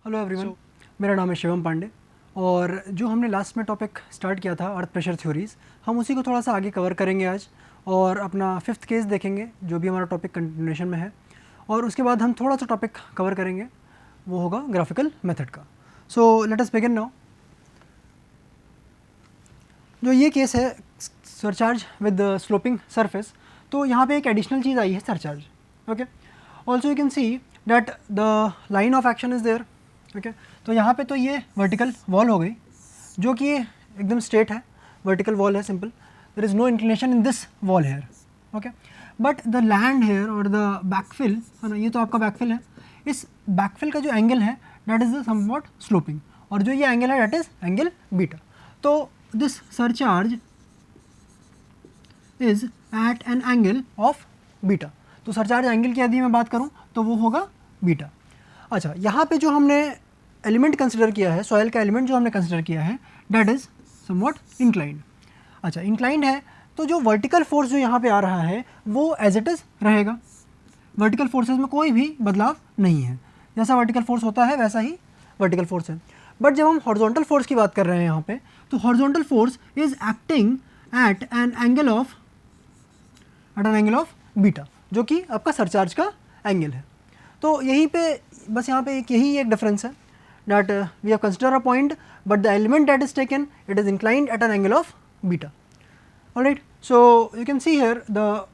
Hello everyone, मेरा नाम है शिवम पांडे और जो हमने लास्ट में टॉपिक स्टार्ट किया था अर्थ प्रेशर थ्योरीज, हम उसी को थोड़ा सा आगे कवर करेंगे आज और अपना 5th केस देखेंगे जो भी हमारा टॉपिक कंटिन्यूएशन में है, और उसके बाद हम थोड़ा सा टॉपिक कवर करेंगे, वो होगा ग्राफिकल मेथड का। So let us begin now. जो ये केस है सरचार्ज विद स्लोपिंग सरफेस, तो यहाँ पे एक एडिशनल चीज़ आई है surcharge. Okay, also you can see that the line of action is there. Okay, तो यहाँ पे तो ये वर्टिकल वॉल हो गई जो कि एकदम स्ट्रेट है, वर्टिकल वॉल है, simple, there is no inclination in this wall here. Okay, but the land here और द बैकफिल है ना, ये तो आपका बैकफिल है, इस बैकफिल का जो एंगल है that is the somewhat sloping, और जो ये एंगल है दैट इज़ एंगल बीटा। तो this surcharge is at an angle of beta. तो सरचार्ज एंगल की यदि मैं बात करूं तो वो होगा बीटा। अच्छा, यहाँ पे जो हमने एलिमेंट कंसिडर किया है, सॉइल का एलिमेंट जो हमने कंसिडर किया है दैट इज़ समवॉट इंक्लाइंड। अच्छा, इंक्लाइंड है तो जो वर्टिकल फोर्स जो यहाँ पे आ रहा है वो एज इट इज़ रहेगा, वर्टिकल फोर्सेस में कोई भी बदलाव नहीं है, जैसा वर्टिकल फोर्स होता है वैसा ही वर्टिकल फोर्स है। बट जब हम हॉरिजॉन्टल फोर्स की बात कर रहे हैं यहाँ पे, तो horizontal force is acting at an angle of beta, जो कि आपका सरचार्ज का एंगल है। तो यहीं पे बस यहाँ पे यही एक डिफरेंस है that we have consider a point but the element that is taken it is inclined at an angle of beta. Alright, so you can see here the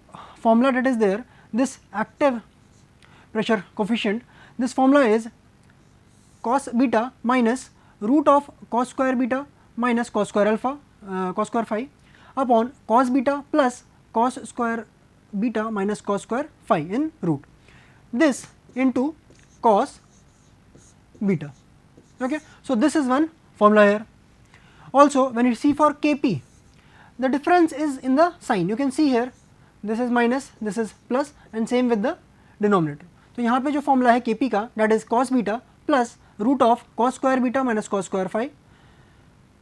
formula that is there, this active pressure coefficient, this formula is cos beta minus root of cos square beta minus cos square alpha cos square phi upon cos beta plus cos square beta minus cos square phi in root, this into cos beta. Okay, so this is one formula here. Also when you see for Kp, the difference is in the sign. You can see here this is minus, this is plus, and same with the denominator. तो यहाँ पे जो formula है Kp का that is cos beta plus root of cos square beta minus cos square phi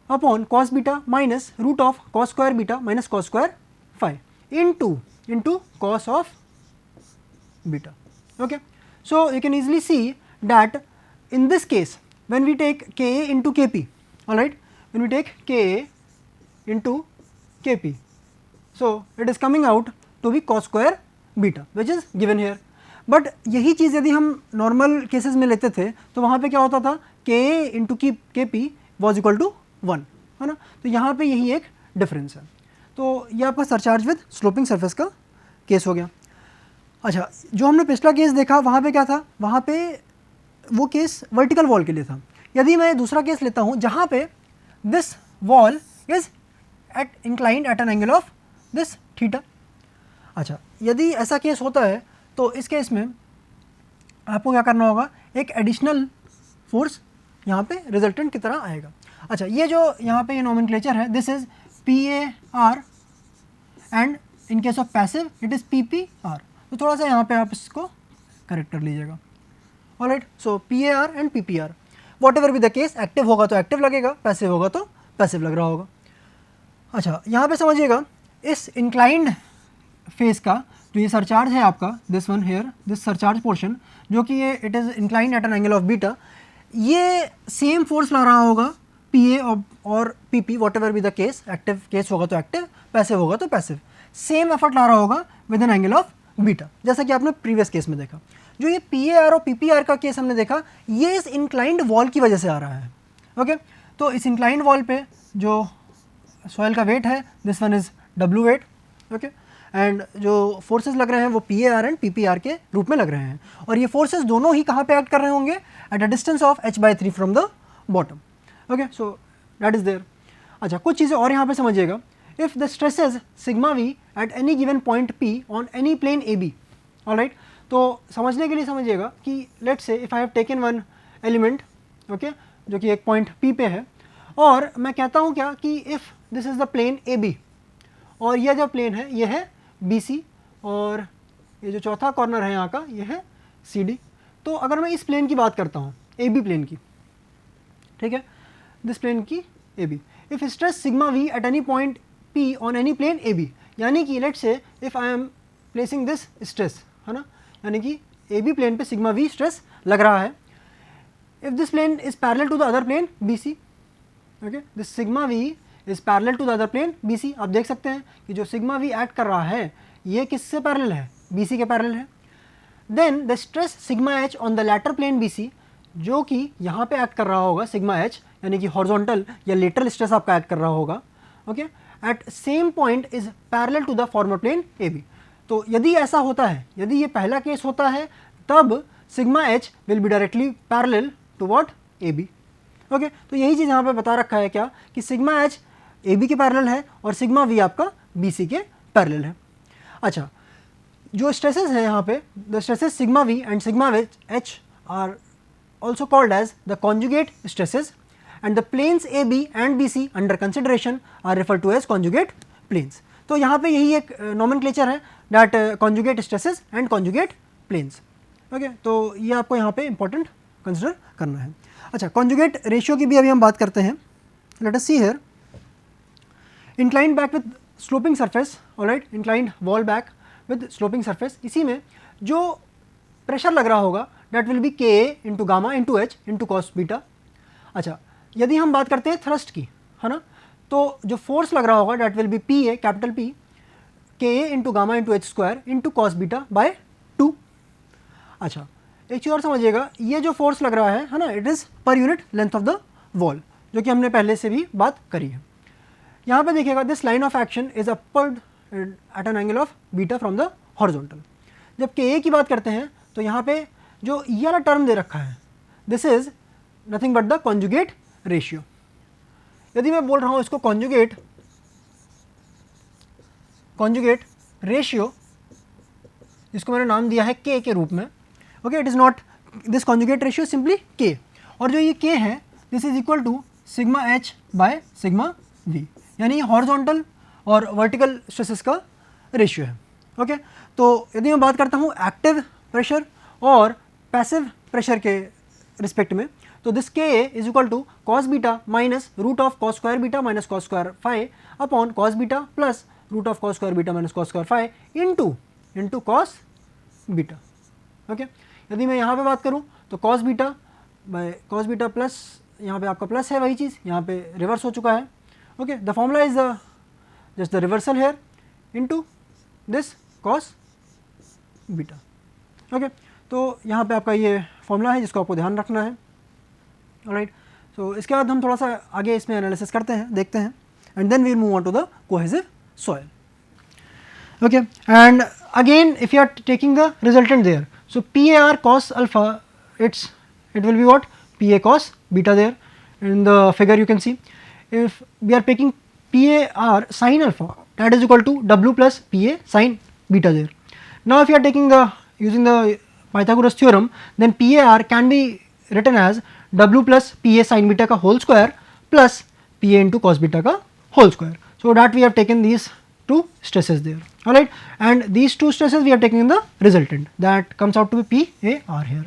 upon cos beta minus root of cos square beta minus cos square phi into cos of beta. Okay, so you can easily see that in this case when we take Ka into Kp, alright, when we take Ka into Kp, so it is coming out to be cos square beta which is given here. But यही चीज़ यदि हम normal cases में लेते थे तो वहाँ पे क्या होता था, Ka इंटू के पी वॉज इक्वल टू 1, है ना। तो यहाँ पे यही एक डिफरेंस है। तो ये आपका सरचार्ज विद स्लोपिंग सरफेस का केस हो गया। अच्छा, जो हमने पिछला केस देखा वहाँ पे क्या था, वहाँ पे वो केस वर्टिकल वॉल के लिए था। यदि मैं दूसरा केस लेता हूँ जहाँ पे this wall is at inclined at an angle of this theta. अच्छा, यदि ऐसा केस होता है तो इस केस में आपको क्या करना होगा, एक एडिशनल फोर्स यहाँ पे रिजल्टेंट की तरह आएगा। अच्छा, ये जो यहाँ पे ये नोमेनक्लेचर है this is PAR and in case of passive it is PPR। तो थोड़ा सा यहाँ पे आप इसको करेक्ट कर लीजिएगा। Alright, so PAR and PPR what ever be the case, active होगा तो एक्टिव लगेगा, पैसिव होगा तो पैसिव लग रहा होगा। अच्छा, यहाँ पे समझिएगा इस इंक्लाइंड फेस का जो ये सरचार्ज है आपका, this one here, this surcharge portion जो कि ये it is inclined at an angle of beta, ये सेम फोर्स ला रहा होगा PA और PP whatever be the case, active case होगा तो एक्टिव, पैसिव होगा तो पैसिव, सेम एफर्ट ला रहा होगा with N angle of beta, जैसा कि आपने प्रीवियस केस में देखा। जो ये PAR और PPR का केस हमने देखा, ये इस इंक्लाइंड वॉल की वजह से आ रहा है। ओके, तो इस इंक्लाइंड वॉल पे जो सॉइल का वेट है this one is W weight. Okay, and जो फोर्सेस लग रहे हैं वो PAR एंड PPR के रूप में लग रहे हैं, और ये फोर्सेस दोनों ही कहाँ पे एक्ट कर रहे होंगे, at a distance of h/3 from the bottom. Okay, so that is there. अच्छा, कुछ चीज़ें और यहाँ पे समझिएगा, if the stresses sigma v at any given point P on any plane AB, alright, तो समझने के लिए समझिएगा कि let's say if I have taken one element, okay, जो कि एक पॉइंट P पे है, और मैं कहता हूँ क्या कि if this is the plane AB और यह जो प्लेन है ये है BC और ये जो चौथा कॉर्नर है यहाँ का ये है CD। तो अगर मैं इस प्लेन की बात करता हूँ AB प्लेन की, ठीक है, दिस प्लेन की AB, if stress sigma V at any point P on any plane AB, यानी कि let's say if I am placing this stress, है ना, यानी कि AB प्लेन पे सिग्मा V स्ट्रेस लग रहा है, if this plane is parallel to the other plane BC, okay, this sigma v is parallel to the other plane BC. आप देख सकते हैं कि जो sigma v एक्ट कर रहा है ये किससे पैरेलल है, BC के पैरेलल है. Then the stress sigma h on the lateral plane BC, जो कि यहाँ पे एक्ट कर रहा होगा sigma h, यानी कि हॉरिजॉन्टल या लेटरल स्ट्रेस आपका एक्ट कर रहा होगा, okay, at same point is parallel to the former plane AB. तो यदि ऐसा होता है, यदि ये पहला केस होता है, तब sigma h will be directly parallel to what, AB. Okay, तो यही चीज़ यहाँ पे बता रखा है क्या, कि सिग्मा h AB के पैरेलल है और सिग्मा v आपका BC के पैरेलल है. अच्छा, जो स्ट्रेसेस है यहाँ पे, the stresses sigma v and sigma h are also called as the conjugate stresses, and the planes AB and BC under consideration are referred to as conjugate planes. तो यहाँ पे यही एक nomenclature है, that conjugate stresses and conjugate planes. Okay, तो ये आपको यहाँ पे important consider करना है. अच्छा, conjugate ratio की भी अभी हम बात करते हैं. Let us see here. Inclined back with sloping surface, alright, inclined wall back with sloping surface. इसी में जो प्रेशर लग रहा होगा that will be Ka into gamma into H into cos beta. अच्छा, यदि हम बात करते हैं थ्रस्ट की, है ना, तो जो फोर्स लग रहा होगा that will be Pa, capital P, Ka into gamma into H square into cos beta by 2. अच्छा, एक चीज़ और समझिएगा, ये जो फोर्स लग रहा है ना, it is per unit length of the wall, जो कि हमने पहले से भी बात करी है. यहाँ पे देखिएगा, this line of action is upward at an angle of beta from the horizontal. जब Ka की बात करते हैं तो यहाँ पे जो ये वाला टर्म दे रखा है, this is nothing but the conjugate ratio. यदि मैं बोल रहा हूँ इसको कॉन्जुगेट रेशियो, जिसको मैंने नाम दिया है K के रूप में, okay, it is not this conjugate ratio, simply K. और जो ये K है, this is equal to sigma h by sigma v, यानी हॉरिजॉन्टल और वर्टिकल स्ट्रेसेस का रेशियो है. ओके, तो यदि मैं बात करता हूँ एक्टिव प्रेशर और पैसिव प्रेशर के रिस्पेक्ट में, तो this Ka is equal to cos beta minus root of cos square beta minus cos square phi upon cos beta plus root of cos square beta minus cos square phi into cos beta. Okay, यदि मैं यहाँ पे बात करूँ तो cos beta by cos beta plus, यहाँ पे आपका प्लस है, वही चीज़ यहाँ पे रिवर्स हो चुका है. Okay, the formula is just the reversal here into this cos beta. Okay, तो यहाँ पे आपका ये फॉर्मूला है जिसको आपको ध्यान रखना है. ऑलराइट, सो इसके बाद हम थोड़ा सा आगे इसमें एनालिसिस करते हैं, देखते हैं, and then we'll move on to the cohesive soil. Okay, and again if you are taking the resultant there, so PAR cos alpha, it will be what, PA cos beta there in the figure you can see. If we are taking PAR sin alpha, that is equal to W plus PA sin beta there. Now if you are taking using the Pythagoras theorem, then PAR can be written as W plus PA sin beta का whole square plus PA into cos beta का whole square. So that we have taken these two stresses there, alright, and these two stresses we are taking in the resultant, that comes out to be PAR here.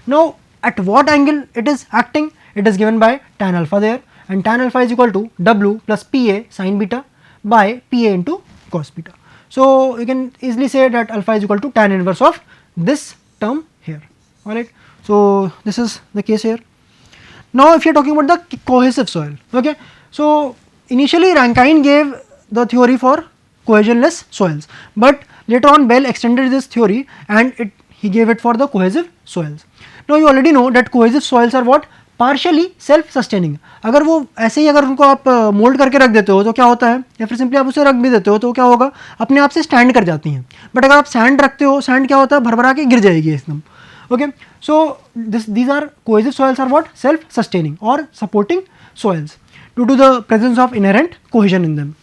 Now at what angle it is acting, it is given by tan alpha there, and tan alpha is equal to W plus PA sin beta by PA into cos beta. So you can easily say that alpha is equal to tan inverse of this term here, alright. So this is the case here. Now if you are talking about the cohesive soil, okay, so initially Rankine gave the theory for cohesionless soils, but later on Bell extended this theory and he gave it for the cohesive soils. Now you already know that cohesive soils are what, partially self sustaining. अगर वो ऐसे ही अगर उनको आप mould करके रख देते हो तो क्या होता है, या फिर सिंपली आप उसे रख भी देते हो तो क्या होगा, अपने आप से स्टैंड कर जाती हैं. बट अगर आप सैंड रखते हो, सैंड क्या होता है, भरभरा के गिर जाएगी एकदम. Okay, so these are cohesive soils are what, self sustaining or supporting soils due to the presence of inherent cohesion in them,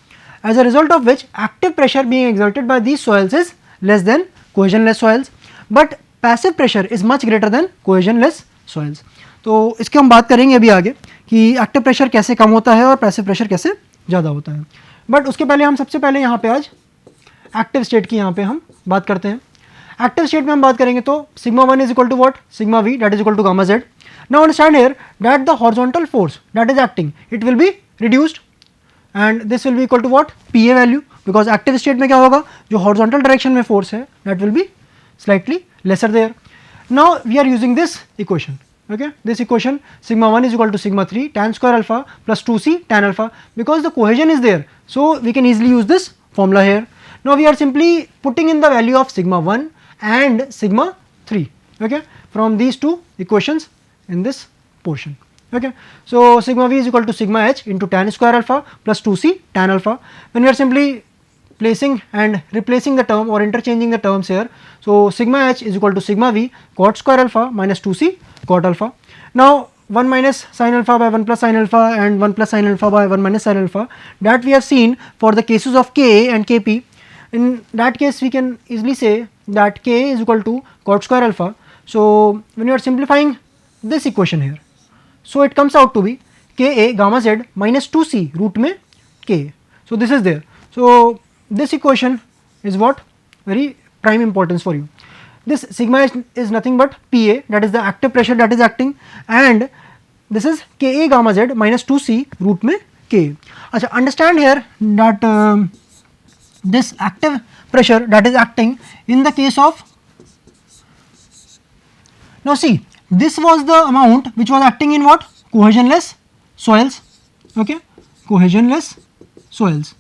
as a result of which active pressure being exerted by these soils is less than cohesionless soils, but passive pressure is much greater than cohesionless soils. तो इसकी हम बात करेंगे अभी आगे कि active pressure कैसे कम होता है और पैसिव प्रेशर कैसे ज़्यादा होता है. बट उसके पहले हम सबसे पहले यहाँ पे आज एक्टिव स्टेट की यहाँ पे हम बात करते हैं. एक्टिव स्टेट में हम बात करेंगे तो sigma 1 is equal to what, sigma v that is equal to gamma z. Now understand here that the horizontal force that is acting, it will be reduced and this will be equal to what, PA value, because active state में क्या होगा, जो horizontal direction में force है that will be slightly lesser there. Now we are using this equation, Okay, this equation sigma 1 is equal to sigma 3 tan square alpha plus 2c tan alpha, because the cohesion is there, so we can easily use this formula here. Now we are simply putting in the value of sigma 1 and sigma 3, okay, from these two equations in this portion. Okay, so sigma v is equal to sigma h into tan square alpha plus 2c tan alpha. When we are simply placing and replacing the term or interchanging the terms here, so sigma h is equal to sigma v cot square alpha minus 2c cot alpha. Now 1 minus sin alpha by 1 plus sin alpha and 1 plus sin alpha by 1 minus sin alpha, that we have seen for the cases of Ka and Kp. In that case we can easily say that Ka is equal to cot square alpha. So when you are simplifying this equation here, so it comes out to be Ka gamma z minus 2c root में Ka. So this is there. So this equation is what very prime importance for you. This sigma h is nothing but Pa, that is the active pressure that is acting, and this is Ka gamma z minus 2c root में Ka. Achha, understand here that this active pressure that is acting in the case of, now see, this was the amount which was acting in what? Cohesionless soils, okay, cohesionless soils.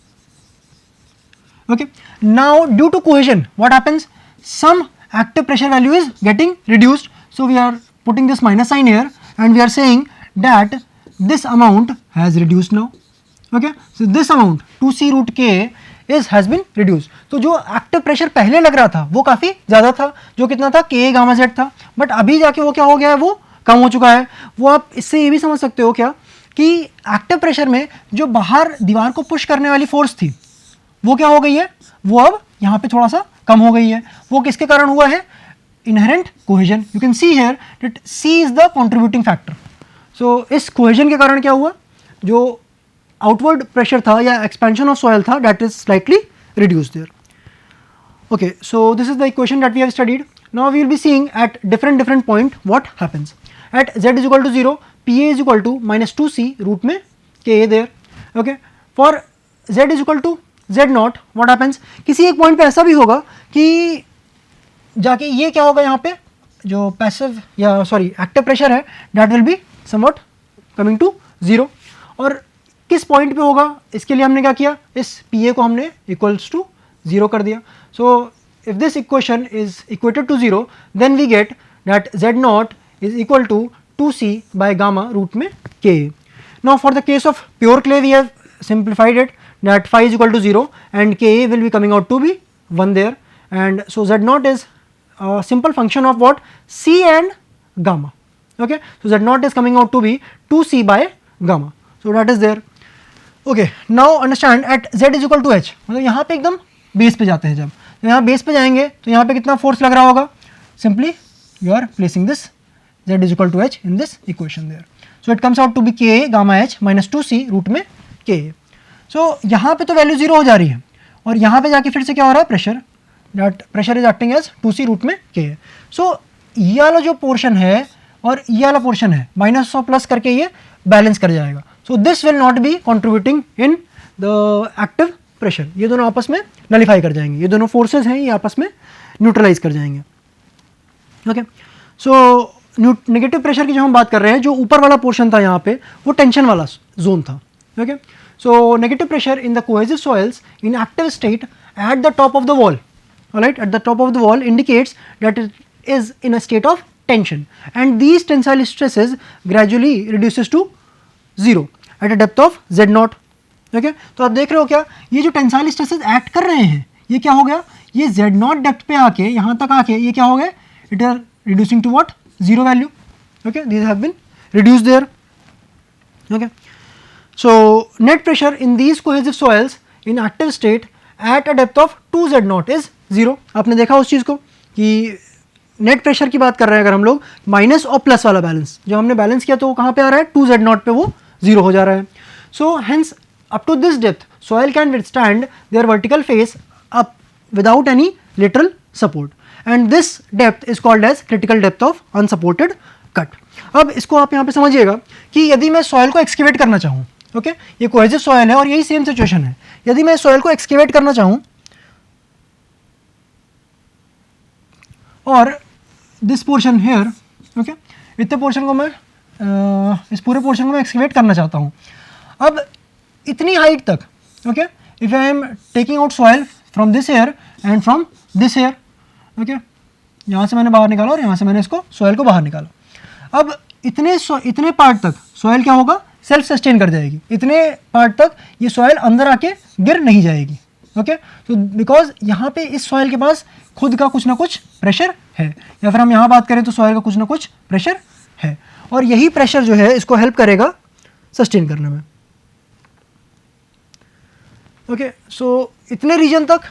Okay, now due to cohesion what happens, some active pressure value is getting reduced, so we are putting this minus sign here and we are saying that this amount has reduced now. Okay, so this amount 2c root k is has been reduced. तो जो active pressure पहले लग रहा था वो काफ़ी ज़्यादा था, जो कितना था Ka गामा z था, बट अभी जाके वो क्या हो गया है, वो कम हो चुका है. वो आप इससे ये भी समझ सकते हो क्या कि एक्टिव प्रेशर में जो बाहर दीवार को पुश करने वाली फोर्स थी वो क्या हो गई है, वो अब यहाँ पे थोड़ा सा कम हो गई है. वो किसके कारण हुआ है, inherent cohesion. You can see here that C is the contributing factor. So इस कोहेजन के कारण क्या हुआ, जो आउटवर्ड प्रेशर था या एक्सपेंशन ऑफ सॉइल था, that is slightly reduced there. Okay, so this is the equation that we have studied. Now we will be seeing at different point what happens. At z is equal to 0, Pa is equal to minus 2c root में Ka there. Okay, for z is equal to z naught what happens, किसी एक point पे ऐसा भी होगा कि जाके ये क्या होगा, यहाँ पे जो पैसिव या सॉरी एक्टिव प्रेशर है that will be somewhat coming to 0. और किस पॉइंट पे होगा, इसके लिए हमने क्या किया, इस Pa को हमने इक्वल्स टू 0 कर दिया. So if this equation is equated to 0 then we get that z naught is equal to 2c by gamma root में Ka. Now for the case of pure clay we have simplified it that phi is equal to 0 and Ka will be coming out to be 1 there, and so z naught is a simple function of what, c and gamma. Okay, so z naught is coming out to be 2c by gamma, so that is there. Okay, now understand at z is equal to h, मतलब यहाँ पे एकदम base पे जाते हैं, जब तो यहाँ बेस पे जाएंगे तो यहाँ पे कितना फोर्स लग रहा होगा, simply you are placing this z is equal to h in this equation there. So it comes out to be Ka gamma h minus 2c root में Ka. So यहाँ पे तो वैल्यू 0 हो जा रही है और यहाँ पे जाके फिर से क्या हो रहा है, pressure, that pressure is acting as 2c root में Ka. सो ये वाला जो पोर्शन है और ये वाला पोर्शन है माइनस और प्लस करके ये बैलेंस कर जाएगा. So this will not be contributing in the active pressure, ये दोनों आपस में नलिफाई कर जाएंगे, ये दोनों फोर्सेस हैं ये आपस में न्यूट्रलाइज कर जाएंगे. ओके, सो नेगेटिव प्रेशर की जो हम बात कर रहे हैं, जो ऊपर वाला पोर्शन था यहाँ पे वो टेंशन वाला जोन था. Okay, so negative pressure in the cohesive soils in active state at the top of the wall, alright, at the top of the wall indicates that it is in a state of tension and these tensile stresses gradually reduces to 0 at a depth of z naught. Okay, तो आप देख रहे हो क्या, ये जो tensile stresses act कर रहे हैं ये क्या हो गया, ये z नॉट डेप्थ पे आके यहाँ तक आके ये क्या हो गया, it are reducing to what, 0 value. Okay, these have been reduced there. Okay, so net pressure in these cohesive soils in active state at a depth of 2z naught is 0. आपने देखा उस चीज़ को कि नेट प्रेशर की बात कर रहे हैं अगर हम लोग, माइनस और प्लस वाला बैलेंस जो हमने बैलेंस किया तो वो कहाँ पे आ रहा है, 2z नॉट पे वो 0 हो जा रहा है. So hence up to this depth soil can withstand their vertical face up without any lateral support and this depth is called as critical depth of unsupported cut. अब इसको आप यहाँ पे समझिएगा कि यदि मैं सॉइल को एक्सकेवेट करना चाहूँ, ओके, ये कोहेसिव सॉइल है और यही सेम सिचुएशन है, यदि मैं सॉइल को एक्सकेवेट करना चाहूँ और दिस पोर्शन हियर, ओके, इतने पोर्शन को मैं इस पूरे पोर्शन को मैं एक्सकेवेट करना चाहता हूँ। अब इतनी हाइट तक, okay, if I am taking out soil from this air and from this air, okay, यहाँ से मैंने बाहर निकाला और यहाँ से मैंने इसको सॉइल को बाहर निकाला। अब इतने पार्ट तक सॉइल क्या होगा, सेल्फ सस्टेन कर जाएगी। इतने पार्ट तक ये सॉइल अंदर आके गिर नहीं जाएगी, ओके। तो बिकॉज यहाँ पे इस सॉइल के पास खुद का कुछ ना कुछ प्रेशर है, या फिर हम यहाँ बात करें तो सॉइल का कुछ ना कुछ प्रेशर है, और यही प्रेशर जो है इसको हेल्प करेगा सस्टेन करने में, ओके। सो इतने रीजन तक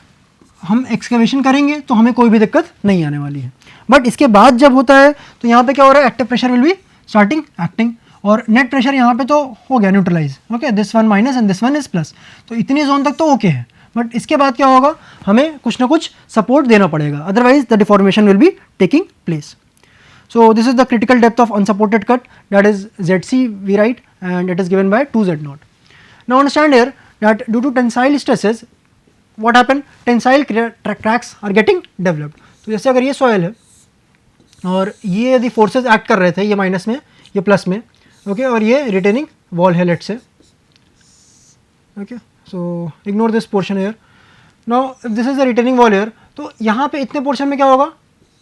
हम एक्सकेवेशन करेंगे तो हमें कोई भी दिक्कत नहीं आने वाली है। बट इसके बाद जब होता है तो यहाँ पे क्या हो रहा है, active pressure will be starting acting, और नेट प्रेशर यहाँ पे तो हो गया neutralize, okay, this one minus and this one is plus. तो इतनी जोन तक तो ओके है, बट इसके बाद क्या होगा, हमें कुछ ना कुछ सपोर्ट देना पड़ेगा, otherwise the deformation will be taking place. So this is the critical depth of unsupported cut, that is ZC we write, and it is given by 2Z0. Now understand here that due to tensile stresses what happen, tensile cracks are getting developed. तो जैसे अगर ये soil है और ये यदि forces act कर रहे थे, ये माइनस में ये प्लस में, ओके, और ये रिटेनिंग वॉल है let's say, okay, so ignore this portion here. Now if this is the retaining wall here, तो यहाँ पे इतने पोर्शन में क्या होगा,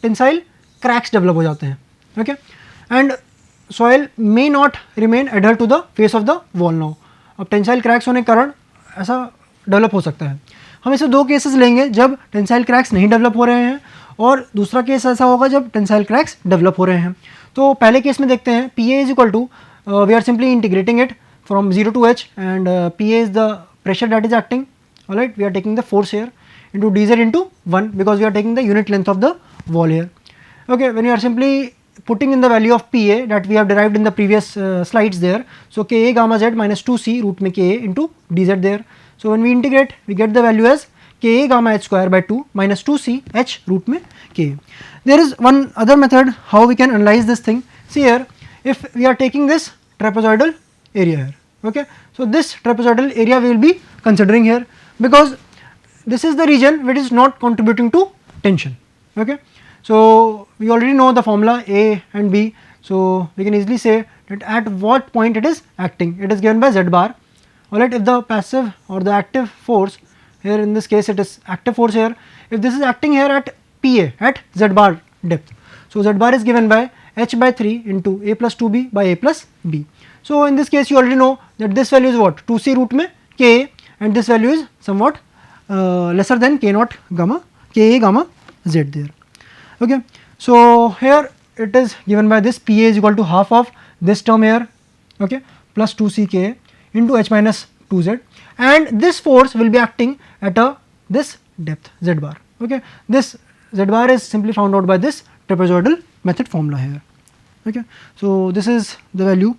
टेंसाइल क्रैक्स डेवलप हो जाते हैं, okay, and soil may not remain adhere to the face of the wall now. अब टेंसाइल क्रैक्स होने के कारण ऐसा डेवलप हो सकता है। हम इसे दो केसेस लेंगे, जब टेंसाइल क्रैक्स नहीं डेवलप हो रहे हैं, और दूसरा केस ऐसा होगा जब टेंसाइल क्रैक्स डेवलप हो रहे हैं। तो पहले केस में देखते हैं, P A is equal to, we are simply integrating it from 0 to h, and P A is the pressure that is acting, alright, we are taking the force here into dz into 1 because we are taking the unit length of the wall here. Okay, when you are simply putting in the value of PA that we have derived in the previous slides there, so Ka gamma z minus 2c root में Ka into dz there. So when we integrate, we get the value as Ka gamma h square by 2 minus 2c h root में Ka. There is one other method how we can analyze this thing. See here, if we are taking this trapezoidal area here, okay, so this trapezoidal area we will be considering here because this is the region which is not contributing to tension, okay. So we already know the formula A and B, so we can easily say that at what point it is acting. It is given by z bar, alright. If the passive or the active force here, in this case it is active force here, if this is acting here at PA at z bar depth, so z bar is given by h by 3 into a plus 2b by a plus b. So in this case you already know that this value is what, 2c root में Ka, and this value is somewhat lesser than K naught gamma, Ka gamma z there, okay. So here it is given by this Pa is equal to half of this term here, okay, plus 2c Ka into h minus 2z, and this force will be acting at this depth z bar, okay. This z bar is simply found out by this trapezoidal method formula here, okay. So this is the value.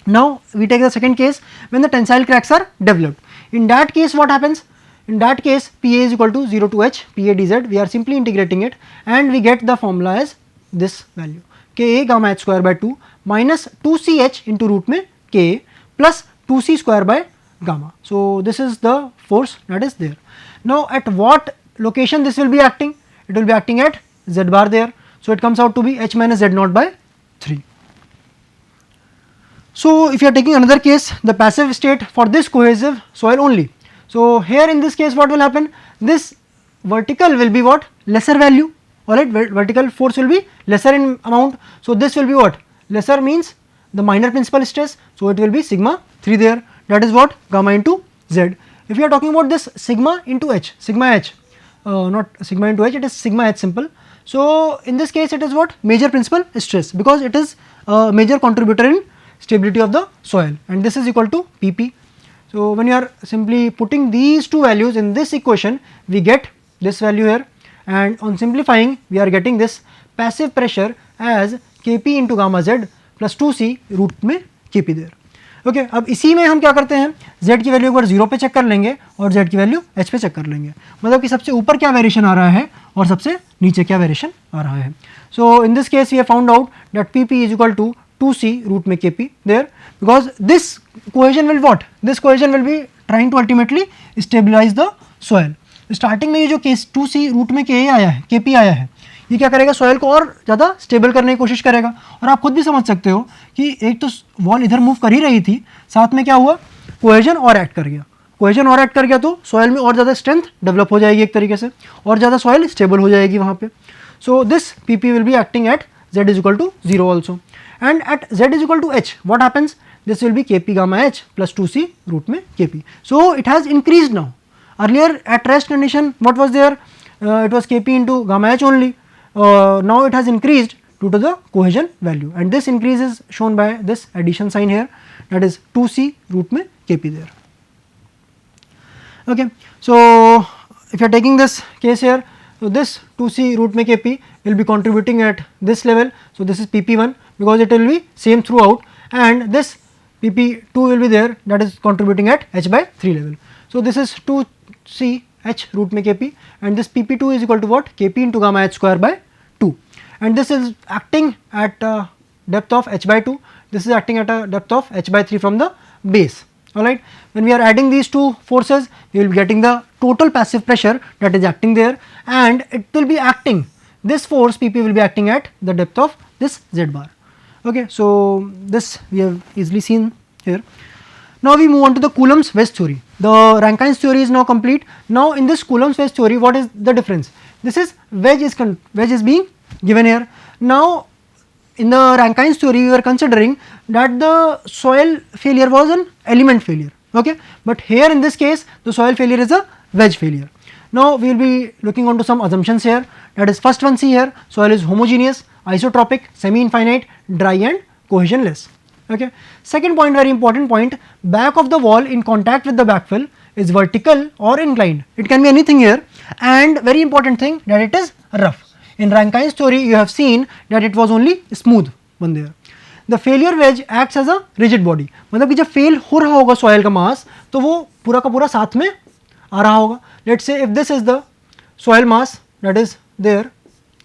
Now we take the second case when the tensile cracks are developed. In that case what happens? In that case Pa is equal to 0 to h Pa dz, we are simply integrating it and we get the formula as this value, Ka gamma h square by 2 minus 2ch into root में Ka plus 2c square by gamma. So this is the force that is there. Now at what location this will be acting? It will be acting at z bar there, so it comes out to be h minus z naught by 3. So if you are taking another case, the passive state for this cohesive soil only. So here in this case what will happen, this vertical will be what, lesser value, alright, vertical force will be lesser in amount. So this will be what, lesser means the minor principal stress, so it will be sigma 3 there, that is what, gamma into z. If you are talking about this sigma into h, sigma h, not sigma into h, it is sigma h simple. So in this case it is what, major principal stress, because it is a major contributor in stability of the soil, and this is equal to Pp. So when you are simply putting these two values in this equation, we get this value here, and on simplifying we are getting this passive pressure as Kp into gamma z plus 2c root में Kp there, okay. अब इसी में हम क्या करते हैं, z की value एक बार 0 पे चेक कर लेंगे और z की वैल्यू h पे चेक कर लेंगे, मतलब कि सबसे ऊपर क्या वेरिएशन आ रहा है और सबसे नीचे क्या वेरिएशन आ रहा है. So in this case we have found out that Pp is equal to 2c root में Kp there, because this cohesion will what, this cohesion will be trying to ultimately stabilize the soil. Starting में ये जो case 2c root में Ka आया है, Kp आया है, ये क्या करेगा, सॉइल को और ज़्यादा स्टेबल करने की कोशिश करेगा। और आप खुद भी समझ सकते हो कि एक तो वॉल इधर मूव कर ही रही थी, साथ में क्या हुआ, कोहेजन और ऐड कर गया। कोहेजन और ऐड कर गया तो सॉइल में और ज़्यादा स्ट्रेंथ डेवलप हो जाएगी एक तरीके से, और ज़्यादा सॉइल स्टेबल हो जाएगी वहाँ पे। So this PP will be acting at z is equal to 0 also, and at z is equal to h what happens, this will be kp gamma h plus 2c root में kp. So it has increased now. Earlier at rest condition what was there, it was kp into gamma h only. Now it has increased due to the cohesion value, and this increase is shown by this addition sign here, that is 2c root में kp there. Okay, so if you are taking this case here, so this 2c root में kp will be contributing at this level. So this is pp1 because it will be same throughout, and this pp2 will be there, that is contributing at h by 3 level. So this is 2c h root में kp, and this pp2 is equal to what, kp into gamma h square by 2, and this is acting at depth of h by 2, this is acting at a depth of h by 3 from the base. Alright, when we are adding these two forces, we will be getting the total passive pressure that is acting there, and it will be acting, this force PP will be acting at the depth of this z bar. Okay, so this we have easily seen here. Now we move on to the Coulomb's wedge theory. The Rankine's theory is now complete. Now in this Coulomb's wedge theory, what is the difference? This is wedge is being given here. Now in the Rankine's theory, we were considering that the soil failure was an element failure, okay, but here in this case the soil failure is a wedge failure. Now we will be looking on to some assumptions here, that is first one, see here, soil is homogeneous, isotropic, semi-infinite, dry and cohesionless. Okay. Second point, very important point, back of the wall in contact with the backfill is vertical or inclined, it can be anything here, and very important thing that it is rough. In Rankine's theory you have seen that it was only smooth one there. The failure wedge acts as a rigid body, मतलब कि जब fail हो रहा होगा soil का मास तो वो पूरा का पूरा साथ में आ रहा होगा. Let's say if this is the soil mass that is there,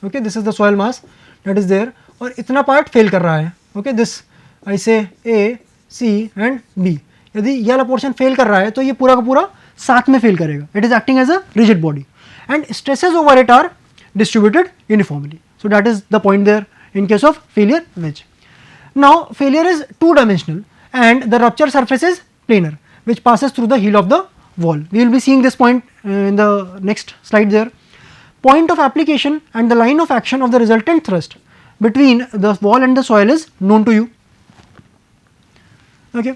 okay, this is the soil mass that is there, और इतना पार्ट फेल कर रहा है, okay, this I say A, C and B, यदि ये वाला पोर्शन फेल कर रहा है तो ये पूरा का पूरा साथ में फेल करेगा. It is acting as a rigid body and stresses over it are distributed uniformly. So that is the point there in case of failure wedge. Now failure is two dimensional and the rupture surface is planar, which passes through the heel of the wall. We will be seeing this point in the next slide there. Point of application and the line of action of the resultant thrust between the wall and the soil is known to you. Okay.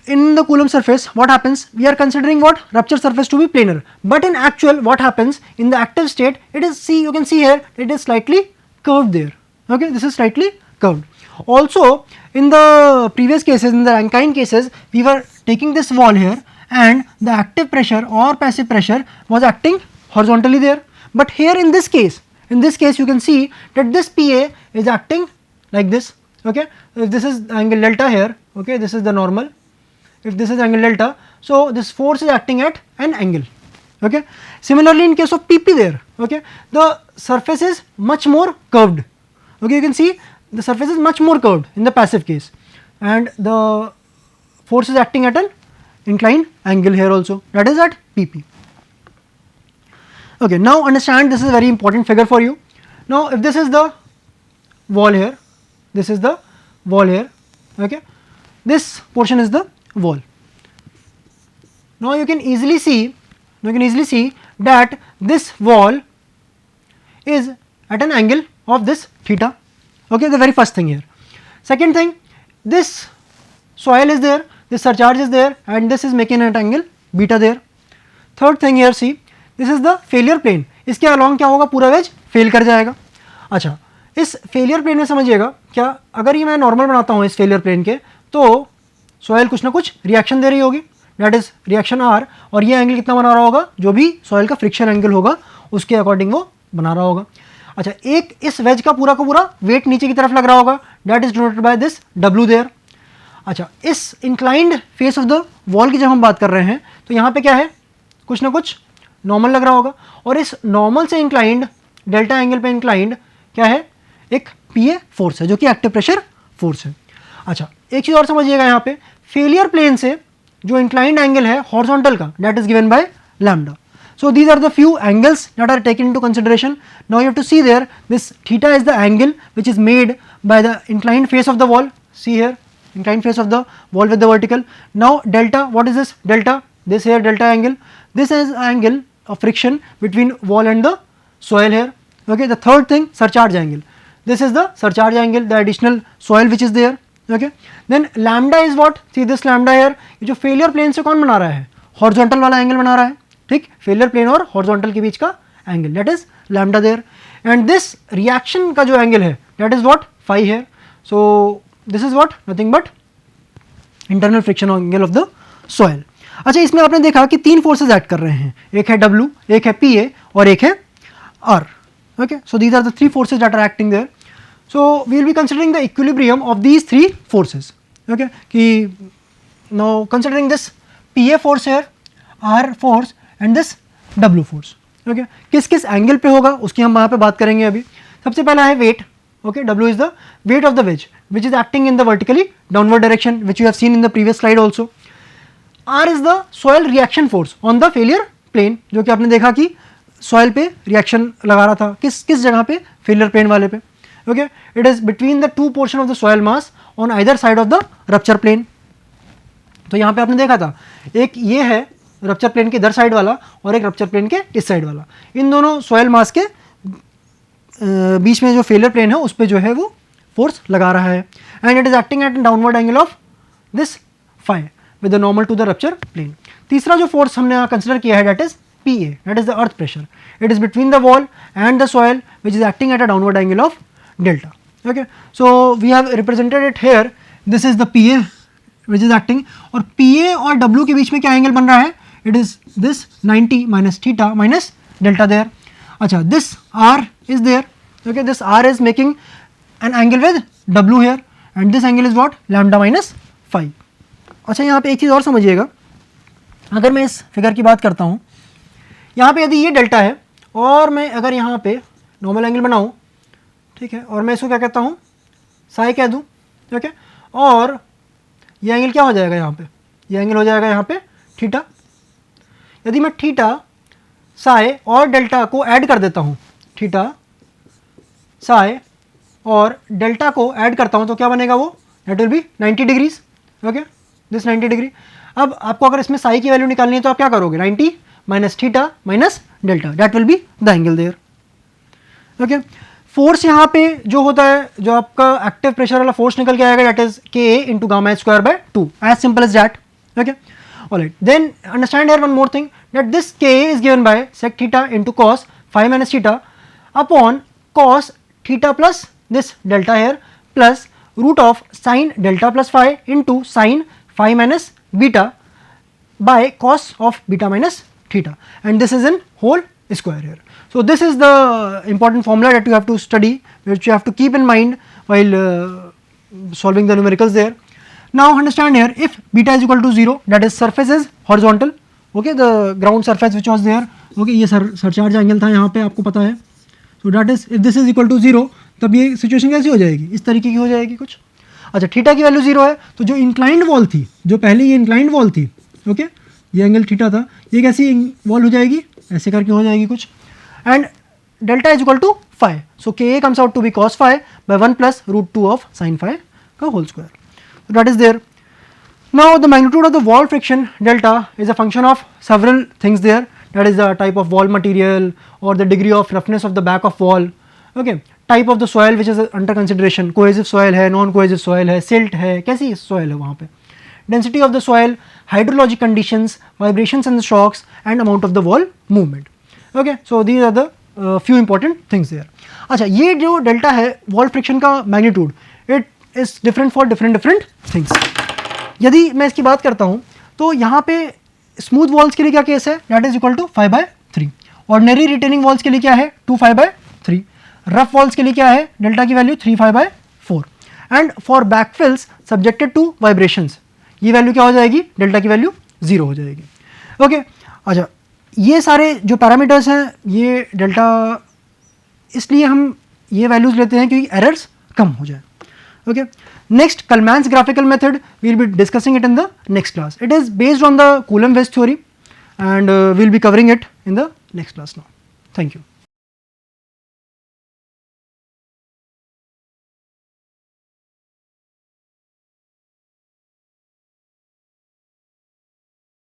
In the Coulomb surface, what happens? We are considering what, rupture surface to be planar, but in actual what happens in the active state, it is, see, you can see here it is slightly curved there. Okay, this is slightly curved. Also in the previous cases, in the Rankine cases, we were taking this wall here and the active pressure or passive pressure was acting horizontally there, but here in this case you can see that this PA is acting like this. Okay, if this is angle delta here, okay, this is the normal, if this is angle delta, so this force is acting at an angle. Okay. Similarly in case of PP there, okay, the surface is much more curved. Okay, you can see the surface is much more curved in the passive case and the force is acting at an inclined angle here also, that is at PP. Okay, now understand, this is a very important figure for you. Now if this is the wall here, this is the wall here, okay, this portion is the wall. Now you can easily see that this wall is at an angle of this theta. Okay, the very first thing here. Second thing, this soil is there, this surcharge is there and this is making an angle beta there. Third thing here, see, this is the failure plane, इसके along क्या होगा, पूरा veg fail कर जाएगा. अच्छा, इस failure plane में समझिएगा क्या, अगर ये मैं नॉर्मल बनाता हूँ इस फेलियर प्लेन के, तो सॉइल कुछ ना कुछ रिएक्शन दे रही होगी, दैट इज रिएक्शन आर, और ये एंगल कितना बना रहा होगा, जो भी सॉइल का फ्रिक्शन एंगल होगा उसके अकॉर्डिंग वो बना रहा होगा. अच्छा, एक इस वेज का पूरा वेट नीचे की तरफ लग रहा होगा, that is denoted by this W there. अच्छा, इस inclined face of the wall की जब हम बात कर रहे हैं तो यहाँ पे क्या है, कुछ ना कुछ नॉर्मल लग रहा होगा, और इस नॉर्मल से इंक्लाइंड डेल्टा एंगल पे इंक्लाइंड क्या है, एक पीए फोर्स है जो कि एक्टिव प्रेशर फोर्स है. अच्छा, एक चीज़ और समझिएगा, यहाँ पे फेलियर प्लेन से जो इंक्लाइंड एंगल है हॉरिजॉन्टल का, that is given by lambda. So these are the few angles that are taken into consideration. Now you have to see there, this theta is the angle which is made by the inclined face of the wall. See here, inclined face of the wall with the vertical. Now delta, what is this delta? This here delta angle. This is angle of friction between wall and the soil here. Okay, the third thing, surcharge angle. This is the surcharge angle, the additional soil which is there. Okay, then lambda is what? See this lambda here, ये जो failure plane से कौन बना रहा है? Horizontal वाला angle बना रहा है, ठीक? Failure plane और horizontal के बीच का angle, that is lambda there. And this reaction का जो angle है, that is what? Phi here. So this is what? Nothing but internal friction angle of the soil. अच्छा, इसमें आपने देखा कि तीन फोर्सेज एक्ट कर रहे हैं, एक है W, एक है PA और एक है R. Okay, so these are the three forces that are acting there. So we will be considering the equilibrium of these three forces. Okay, कि now considering this PA force here, R force and this W force. Okay, किस किस angle पे होगा उसकी हम वहाँ पे बात करेंगे अभी. सबसे पहला है weight. Okay, W is the weight of the wedge which is acting in the vertically downward direction, which you have seen in the previous slide also. R is the soil reaction force on the failure plane, जो कि आपने देखा कि soil पे reaction लगा रहा था, किस जगह पे? failure plane वाले पे. Okay, it is between the two portion of the soil mass on either side of the rupture plane. तो यहाँ पे आपने देखा था, एक ये है rupture plane के इधर साइड वाला और एक rupture plane के इस साइड वाला. इन दोनों soil mass के बीच में जो failure plane है उस पे जो है वो force लगा रहा है, and it is acting at a downward angle of this phi with the normal to the rupture plane. तीसरा जो force हमने यहाँ consider किया है, that is PA, that is the earth pressure. It is between the wall and the soil which is acting at a downward angle of delta. Okay, so we have represented it here. This is the PA which is acting, और PA और W के बीच में क्या angle बन रहा है? It is this 90 minus theta minus delta there. अच्छा, this R is there. Okay, this R is making an angle with W here, and this angle is what? Lambda minus phi. अच्छा, यहाँ पे एक चीज़ और समझिएगा, अगर मैं इस फिगर की बात करता हूँ, यहाँ पे यदि ये डेल्टा है और मैं अगर यहाँ पे नॉर्मल एंगल बनाऊँ, ठीक है, और मैं इसको क्या कहता हूँ? साई कह दूँ. ठीक है, और ये एंगल क्या हो जाएगा यहाँ पे? ये एंगल हो जाएगा यहाँ पे थीटा. यदि मैं थीटा, साई और डेल्टा को ऐड कर देता हूँ, थीटा, साई और डेल्टा को ऐड करता हूँ, तो क्या बनेगा वो? That will B 90 degrees. Okay, this 90 degree. अब आपको अगर इसमें साई की वैल्यू निकालनी है तो आप क्या करोगे? 90 minus theta minus delta, that will be the angle there. Okay, force यहाँ पे जो होता है, जो आपका एक्टिव प्रेशर वाला फोर्स निकल के आएगा, that is K into gamma H square by 2, as simple as that. Okay, alright, then understand here one more thing, that this K is given by sec theta into cos phi minus theta upon cos theta plus this delta here plus root of sine delta plus phi into sine phi minus beta by cos of beta minus theta, and this is in whole square here. So this is the important formula that you have to study, which you have to keep in mind while solving the numericals there. Now understand here, if beta is equal to 0, that is surface is horizontal. Okay, the ground surface which was there. Okay, ये surcharge angle था यहाँ पे, आपको पता है. So that is, if this is equal to 0, तब ये situation कैसी हो जाएगी? इस तरीके की हो जाएगी कुछ. अच्छा, थीटा की वैल्यू 0 है, तो जो इंक्लाइंड वॉल थी, जो पहले ये इंक्लाइंड वॉल थी, ओके, ये एंगल थीटा था, ये कैसी वॉल हो जाएगी? ऐसे करके हो जाएगी कुछ. And delta is equal to phi, so K A comes out to be cos phi by 1 plus root 2 of sine phi का whole square. That is there. Now the magnitude of the wall friction delta is a function of several things there. That is the type of wall material और the degree of roughness of the back of wall. Okay, type of the soil which is under consideration, cohesive soil है, non cohesive soil है, silt है, कैसी soil है वहाँ पे, density of the soil, hydrologic conditions, vibrations and the shocks, and amount of the wall movement. Okay, so these are the few important things there. अच्छा, ये जो डेल्टा है वॉल फ्रिक्शन का magnitude, it is different for different things. यदि मैं इसकी बात करता हूँ तो यहाँ पे स्मूथ वॉल्स के लिए क्या केस है? That is equal to 5/3. Ordinary retaining walls के लिए क्या है? 2/5/3. रफ वॉल्स के लिए क्या है? डेल्टा की value 3/5/4. And for backfills subjected to vibrations, ये वैल्यू क्या हो जाएगी? डेल्टा की वैल्यू 0 हो जाएगी. ओके, अच्छा, ये सारे जो पैरामीटर्स हैं, ये डेल्टा, इसलिए हम ये वैल्यूज लेते हैं क्योंकि एरर्स कम हो जाए. Okay, next, Culmann's graphical method, we will be discussing it in the next class. It is based on the Coulomb wedge theory. and we will be covering it in the next class now. Thank you.